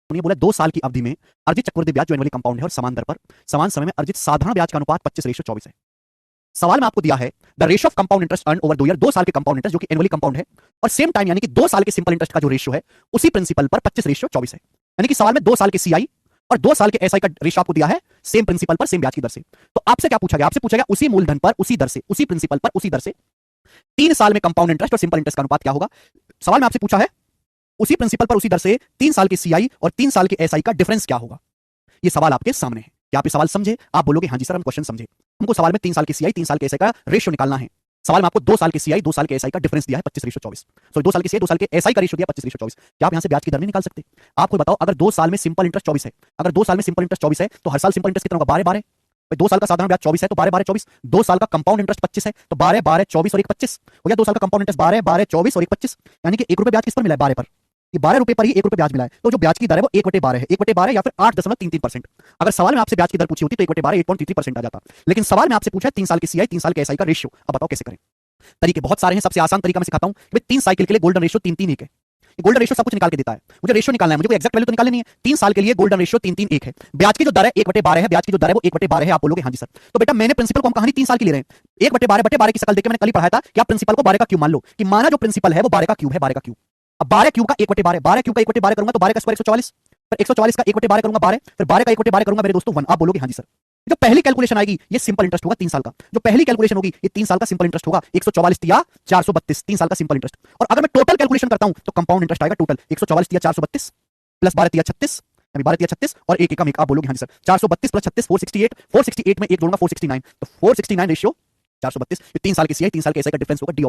उन्होंने बोला 2 साल की अवधि में अर्जित चक्रवृद्धि ब्याज जो एनुअली कंपाउंड है और समान दर पर समान समय में अर्जित साधारण ब्याज का अनुपात 25:24 है। सवाल में आपको दिया है the ratio of compound interest earn over 2 साल के कंपाउंड इंटरेस्ट जो कि एनुअली कंपाउंड है और सेम टाइम यानी कि 2 साल के सिंपल इंटरेस्ट का जो रेशियो है उसी प्रिंसिपल पर 25:24 है। यानी कि सवाल में 2 साल के सीआई और 2 साल के एसआई का रेशियो आपको दिया है सेम प्रिंसिपल पर सेम ब्याज की दर से। तो आपसे क्या पूछा गया? आपसे पूछा गया उसी मूलधन पर उसी दर से, उसी प्रिंसिपल पर उसी दर से 3 साल में कंपाउंड इंटरेस्ट और सिंपल इंटरेस्ट का अनुपात क्या होगा। सवाल में आपसे पूछा है उसी प्रिंसिपल पर उसी दर से 3 साल के सीआई और 3 साल के एसआई का डिफरेंस क्या होगा। ये सवाल आपके सामने है। क्या आप ये सवाल समझे? आप बोलोगे हाँ जी सर हम क्वेश्चन समझे। हमको सवाल में 3 साल के सीआई 3 साल के एसआई का रेशियो निकालना है। सवाल में आपको 2 साल के सीआई 2 साल के एसआई का डिफरेंस दिया है 25:24। सॉरी 2 साल के सीआई 2 साल के एसआई का रेशियो दिया 25:24। क्या आप यहां से ब्याज की दर नहीं निकाल सकते? आपको बताओ अगर 2 साल में सिंपल इंटरेस्ट 24 है, अगर 2 साल में सिंपल इंटरेस्ट 24 है तो हर साल सिंपल इंटरेस्ट कितना होगा? 12 2 साल का साधारण ब्याज 24 है तो 12 24। 2 साल का कंपाउंड इंटरेस्ट 25 है तो 12 24 और 1 25 हो गया। 2 साल का कंपाउंड इंटरेस्ट 12 24 और 1 25 यानी कि 1 रुपए ब्याज किस पर मिला है? 12 पर। ये 12 रुपए पर ही 1 रुपए ब्याज मिला है। तो जो ब्याज की दर है वो 1/12 है। 1/12 या फिर 8.33%। अगर सवाल में आपसे ब्याज की दर पूछी होती तो 1/12 8.33% आ जाता। लेकिन सवाल में आपसे पूछा है 3 साल के सीआई 3 साल के एसआई का रेशियो। अब बताओ कैसे करें? तरीके बहुत सारे हैं। सबसे आसान तरीका मैं सिखाता हूं कि 3 साइकिल के लिए गोल्डन रेशियो 3-3-1 है। गोल्डन रेशियो सब कुछ निकाल के देता है। मुझे रेशियो निकालना है, मुझे कोई एक्जैक्ट वैल्यू तो निकालनी नहीं है। 3 साल के लिए गोल्डन रेशियो 3-3-1 है। ब्याज की जो दर है 1/12 है। ब्याज की जो दर है वो 1/12 है। आप बोलोगे हाँ जी सर। तो बेटा मैंने प्रिंसिपल को हम कहानी 3 साल की ले रहे हैं। 1/12 की शकल देख के मैंने कल ही पढ़ाया था कि आप प्रिंसिपल को 12 का क्यूब मान लो कि माना जो प्रिंसिपल है वो 12 का क्यूब है। 12 का क्यूब अब 12 क्यूब का 1/12 12 क्यूब का 1/12 करूंगा तो 12 का स्क्वायर 144 फिर 144 का 1/12 करूंगा 12 फिर 12 का 1/12 करूंगा मेरे दोस्तों 1। आप बोलोगे हाँ जी सर। जो पहली कैलकुलेशन आएगी ये सिंपल इंटरेस्ट होगा 3 साल का। जो पहली कैलकुलेशन होगी ये 3 साल का सिंपल इंटरेस्ट होगा 144 या 432 3 साल का सिंपल इंटरेस्ट। और अगर मैं टोटल कैलकुलेशन करता हूं तो कंपाउंड इंटरेस्ट आएगा टोटल 144 या 432 प्लस 12 या 36 यानी 12 या 36 और एक एकम एक। आप बोलोगे हाँ जी सर। 432 प्लस 36 468 468 में एक जोड़ूंगा 469 तो 469 रेशियो 432। 3 साल के सीआई 3 साल के एसआई का डिफरेंस होगा डी